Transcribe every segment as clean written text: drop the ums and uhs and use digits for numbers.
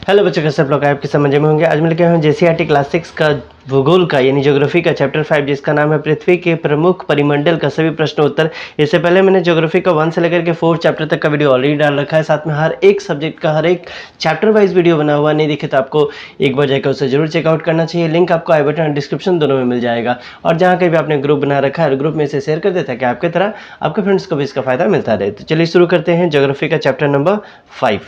Hello बच्चों, कैसे आप लोग आपके समझ में होंगे। आज मैं लेके आया हूँ जेसीईआरटी क्लास 6 का भूगोल का यानी ज्योग्राफी का चैप्टर 5, जिसका नाम है पृथ्वी के प्रमुख परिमंडल का सभी प्रश्न उत्तर। इससे पहले मैंने ज्योग्राफी का 1 से लेकर के 4 चैप्टर तक का वीडियो ऑलरेडी डाल रखा है। साथ में हर एक सब्जेक्ट का हर एक चैप्टर वाइज वीडियो बना हुआ नहीं दिखे तो आपको एक बार जाकर उसे जरूर चेकआउट करना चाहिए। लिंक आपको आई बटन और डिस्क्रिप्शन दोनों में मिल जाएगा। और जहाँ कहीं भी आपने ग्रुप बना रखा है ग्रुप में इसे शेयर कर देता है कि आपकी तरह आपके फ्रेंड्स को भी इसका फायदा मिलता रहे। तो चलिए शुरू करते हैं ज्योग्राफी का चैप्टर नंबर 5।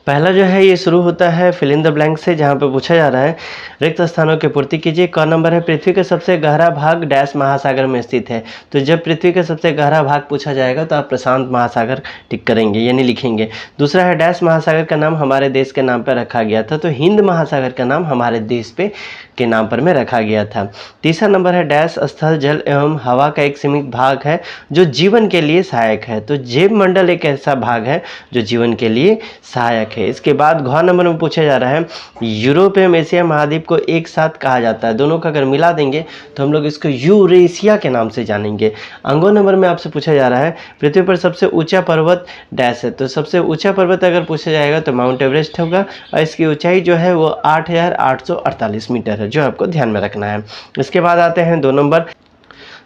पहला जो है ये शुरू होता है फिल इन द ब्लैंक से, जहाँ पे पूछा जा रहा है रिक्त स्थानों की पूर्ति कीजिए। क नंबर है पृथ्वी का सबसे गहरा भाग डैश महासागर में स्थित है। तो जब पृथ्वी का सबसे गहरा भाग पूछा जाएगा तो आप प्रशांत महासागर टिक करेंगे यानी लिखेंगे। दूसरा है डैश महासागर का नाम हमारे देश के नाम पर रखा गया था। तो हिंद महासागर का नाम हमारे देश पे के नाम पर में रखा गया था। तीसरा नंबर है डैश स्थल जल एवं हवा का एक सीमित भाग है जो जीवन के लिए सहायक है। तो जैव मंडल एक ऐसा भाग है जो जीवन के लिए सहायक है। इसके बाद घ नंबर में पूछा जा रहा है यूरोप एवं एशिया महाद्वीप को एक साथ कहा जाता है। दोनों का अगर मिला देंगे तो हम लोग इसको यूरेशिया के नाम से जानेंगे। अंगो नंबर में आपसे पूछा जा रहा है पृथ्वी पर सबसे ऊंचा पर्वत डैश है। तो सबसे ऊंचा पर्वत अगर पूछा जाएगा तो माउंट एवरेस्ट होगा और इसकी ऊंचाई जो है वो 8,848 मीटर है, जो आपको ध्यान में रखना है। इसके बाद आते हैं 2 नंबर।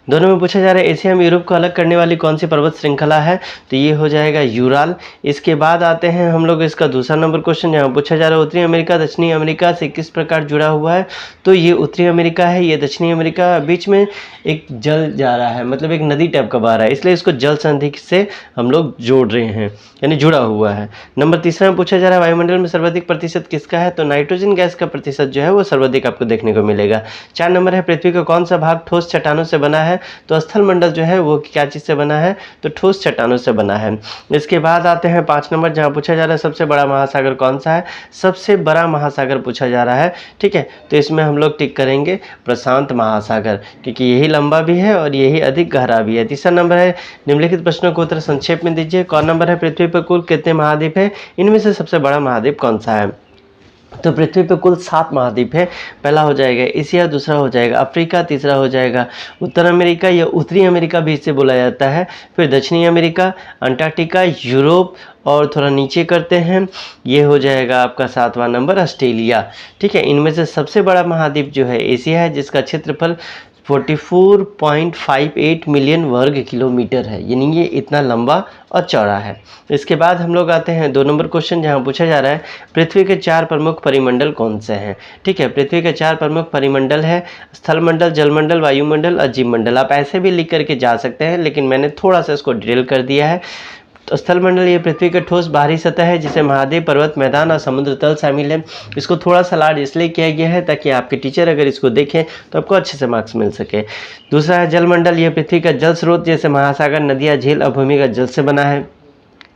दोनों में पूछा जा रहा है एशिया में यूरोप को अलग करने वाली कौन सी पर्वत श्रृंखला है। तो ये हो जाएगा यूराल। इसके बाद आते हैं हम लोग इसका दूसरा नंबर क्वेश्चन, जहाँ पूछा जा रहा है उत्तरी अमेरिका दक्षिणी अमेरिका से किस प्रकार जुड़ा हुआ है। तो ये उत्तरी अमेरिका है, ये दक्षिणी अमेरिका। बीच में एक जल जा रहा है, मतलब एक नदी टाइप का बह रहा है, इसलिए इसको जल संधि से हम लोग जोड़ रहे हैं यानी जुड़ा हुआ है। नंबर तीसरा में पूछा जा रहा है वायुमंडल में सर्वाधिक प्रतिशत किसका है। तो नाइट्रोजन गैस का प्रतिशत जो है वो सर्वाधिक आपको देखने को मिलेगा। 4 नंबर है पृथ्वी का कौन सा भाग ठोस चट्टानों से बना है। तो स्थल मंडल जो है वो क्या चीज़ से बना है, तो ठोस चट्टानों से बना है। इसके बाद आते हैं 5 नंबर, जहाँ पूछा जा रहा है सबसे बड़ा महासागर कौन सा है। सबसे बड़ा महासागर पूछा जा रहा है, ठीक है। तो इसमें हम लोग टिक करेंगे प्रशांत महासागर, क्योंकि यही लंबा भी है और यही अधिक गहरा भी है। तीसरा नंबर है निम्नलिखित प्रश्नों को उत्तर संक्षेप में दीजिए। कौन नंबर है पृथ्वी पर कुल कितने महाद्वीप है, इनमें से सबसे बड़ा महाद्वीप कौन सा है। तो पृथ्वी पर कुल 7 महाद्वीप है। पहला हो जाएगा एशिया, दूसरा हो जाएगा अफ्रीका, तीसरा हो जाएगा उत्तर अमेरिका या उत्तरी अमेरिका भी इससे बोला जाता है, फिर दक्षिणी अमेरिका, अंटार्कटिका, यूरोप और थोड़ा नीचे करते हैं ये हो जाएगा आपका 7वां नंबर ऑस्ट्रेलिया, ठीक है। इनमें से सबसे बड़ा महाद्वीप जो है एशिया है, जिसका क्षेत्रफल 44.58 मिलियन वर्ग किलोमीटर है, यानी ये इतना लंबा और चौड़ा है। इसके बाद हम लोग आते हैं 2 नंबर क्वेश्चन, जहाँ पूछा जा रहा है पृथ्वी के 4 प्रमुख परिमंडल कौन से हैं। ठीक है, पृथ्वी के 4 प्रमुख परिमंडल है स्थल मंडल, जलमंडल, वायुमंडल और जीव मंडल। आप ऐसे भी लिख करके जा सकते हैं, लेकिन मैंने थोड़ा सा इसको डिटेल कर दिया है। तो स्थल मंडल ये पृथ्वी का ठोस बाहरी सतह है जिसे महाद्वीप, पर्वत, मैदान और समुद्र तल शामिल है। इसको थोड़ा सा लार्ज इसलिए किया गया है ताकि आपके टीचर अगर इसको देखें तो आपको अच्छे से मार्क्स मिल सके। दूसरा है जलमंडल, ये पृथ्वी का जल स्रोत जैसे महासागर, नदियाँ, झील और भूमिगत जल से बना है।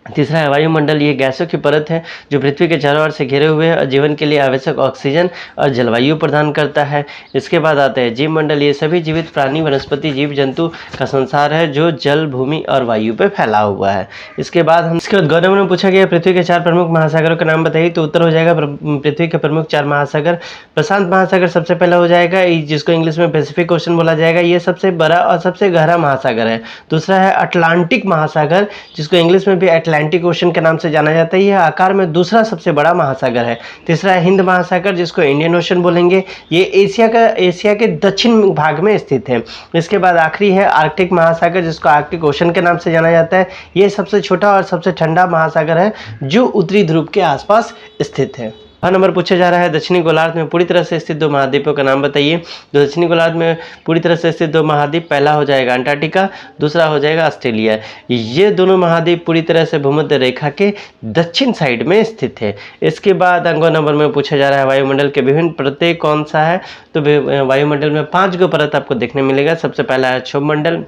तीसरा है वायुमंडल, ये गैसों की परत है जो पृथ्वी के चारों ओर से घिरे हुए है और जीवन के लिए आवश्यक ऑक्सीजन और जलवायु प्रदान करता है। इसके बाद आता है जीव मंडल, ये सभी जीवित प्राणी, वनस्पति, जीव जंतु का संसार है जो जल, भूमि और वायु पर फैला हुआ है। इसके बाद गौरव में पूछा गया पृथ्वी के 4 प्रमुख महासागरों का नाम बताइए। तो उत्तर हो जाएगा पृथ्वी के प्रमुख 4 महासागर। प्रशांत महासागर सबसे पहला हो जाएगा, जिसको इंग्लिश में पैसिफिक ओशन बोला जाएगा, ये सबसे बड़ा और सबसे गहरा महासागर है। दूसरा है अटलांटिक महासागर, जिसको इंग्लिश में भी अटलांटिक ओशन के नाम से जाना जाता है, यह आकार में दूसरा सबसे बड़ा महासागर है। तीसरा है हिंद महासागर, जिसको इंडियन ओशन बोलेंगे, ये एशिया के दक्षिण भाग में स्थित है। इसके बाद आखिरी है आर्कटिक महासागर, जिसको आर्कटिक ओशन के नाम से जाना जाता है। ये सबसे छोटा और सबसे ठंडा महासागर है जो उत्तरी ध्रुव के आसपास स्थित है। नंबर पूछा जा रहा है दक्षिणी गोलार्ध में पूरी तरह से स्थित 2 महाद्वीपों का नाम बताइए। तो दक्षिणी गोलार्ध में पूरी तरह से स्थित 2 महाद्वीप, पहला हो जाएगा अंटार्कटिका, दूसरा हो जाएगा ऑस्ट्रेलिया। ये दोनों महाद्वीप पूरी तरह से भूमध्य रेखा के दक्षिण साइड में स्थित है। इसके बाद अंगों नंबर में पूछा जा रहा है वायुमंडल के विभिन्न परतें कौन सा है। तो वायुमंडल में 5 गो परत आपको देखने मिलेगा। सबसे पहला है क्षोभ मंडल,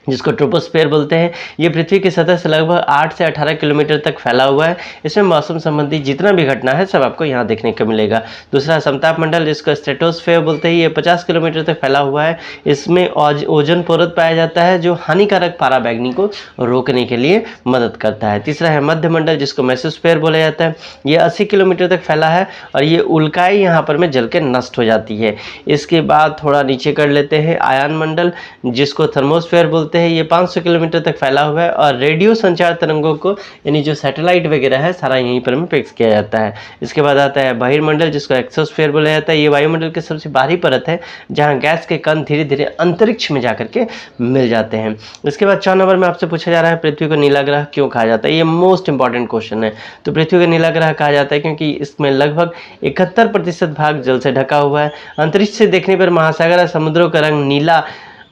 जिसको ट्रोपोस्फेयर बोलते हैं। ये पृथ्वी की सतह से लगभग 8 से 18 किलोमीटर तक फैला हुआ है। इसमें मौसम संबंधी जितना भी घटना है सब आपको यहाँ देखने को मिलेगा। दूसरा समताप मंडल, जिसको स्ट्रेटोस्फेयर बोलते हैं, ये 50 किलोमीटर तक फैला हुआ है। इसमें ओजोन परत पाया जाता है जो हानिकारक पराबैंगनी को रोकने के लिए मदद करता है। तीसरा है मध्य मंडल, जिसको मेसोस्फेयर बोला जाता है, ये 80 किलोमीटर तक फैला है और ये उल्काएं यहाँ पर में जल के नष्ट हो जाती है। इसके बाद थोड़ा नीचे कर लेते हैं आयन मंडल, जिसको थर्मोस्फेयर बोलते होते हैं ये 500 किलोमीटर तक फैला हुआ है और रेडियो संचार तरंगों को यानी जो सैटेलाइट वगैरह है सारा यहीं पर में फिक्स किया जाता है। इसके बाद आता है बहिर्मंडल, जिसको एक्सोस्फीयर बोला जाता है। ये वायुमंडल की सबसे बाहरी परत है जहाँ गैस के कण धीरे धीरे अंतरिक्ष में जाकर के मिल जाते हैं। इसके बाद 4 नंबर में आपसे पूछा जा रहा है पृथ्वी को नीला ग्रह क्यों कहा जाता है। ये मोस्ट इंपॉर्टेंट क्वेश्चन है। तो पृथ्वी को नीला ग्रह कहा जाता है क्योंकि इसमें लगभग 71% भाग जल से ढका हुआ है। अंतरिक्ष से देखने पर महासागर और समुद्रों का रंग नीला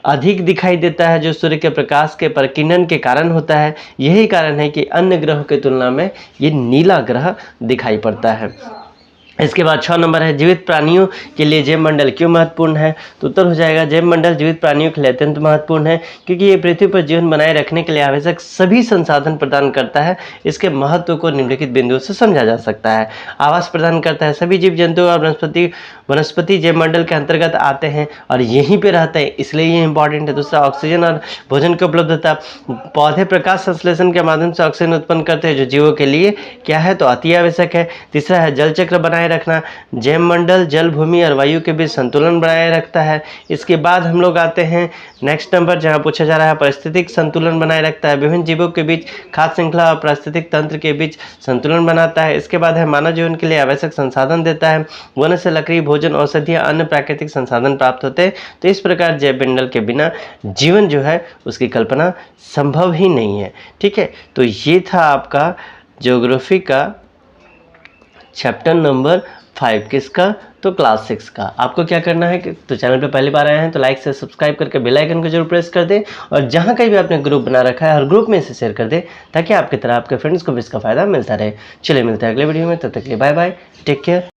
अधिक दिखाई देता है, जो सूर्य के प्रकाश के परिकिरण के कारण होता है। यही कारण है कि अन्य ग्रहों की तुलना में ये नीला ग्रह दिखाई पड़ता है। इसके बाद 6 नंबर है जीवित प्राणियों के लिए जैव मंडल क्यों महत्वपूर्ण है। तो उत्तर हो जाएगा जैव मंडल जीवित प्राणियों के लिए अत्यंत महत्वपूर्ण है क्योंकि ये पृथ्वी पर जीवन बनाए रखने के लिए आवश्यक सभी संसाधन प्रदान करता है। इसके महत्व को निम्नलिखित बिंदुओं से समझा जा सकता है। आवास प्रदान करता है, सभी जीव जंतु और वनस्पति जैव मंडल के अंतर्गत आते हैं और यहीं पे रहते हैं, इसलिए ये इंपॉर्टेंट है। दूसरा ऑक्सीजन और भोजन की उपलब्धता, पौधे प्रकाश संश्लेषण के माध्यम से ऑक्सीजन उत्पन्न करते हैं जो जीवों के लिए क्या है तो अति आवश्यक है। तीसरा है जल चक्र बनाए रखना, जैव मंडल जल, भूमि और वायु के बीच संतुलन बनाए रखता है। इसके बाद हम लोग आते हैं नेक्स्ट नंबर जहां पूछा जा रहा है पारिस्थितिक संतुलन बनाए रखता है, विभिन्न जीवों के बीच खाद्य श्रृंखला और पारिस्थितिक तंत्र के बीच संतुलन बनाता है। इसके बाद है मानव जीवन के लिए आवश्यक संसाधन देता है, वन से लकड़ी, भोजन, औषधियां, अन्य प्राकृतिक संसाधन प्राप्त होते हैं। तो इस प्रकार जैव मंडल के बिना जीवन जो है उसकी कल्पना संभव ही नहीं है। ठीक है, तो ये था आपका ज्योग्राफी का चैप्टर नंबर 5 किसका तो क्लास 6 का। आपको क्या करना है कि तो चैनल पे पहली बार आए हैं तो लाइक से सब्सक्राइब करके बेल आइकन को जरूर प्रेस कर दें और जहां कहीं भी आपने ग्रुप बना रखा है हर ग्रुप में इसे शेयर कर दें ताकि आपकी तरह आपके फ्रेंड्स को भी इसका फायदा मिलता रहे। चलिए मिलते हैं अगले वीडियो में, तब तक के लिए बाय बाय, टेक केयर।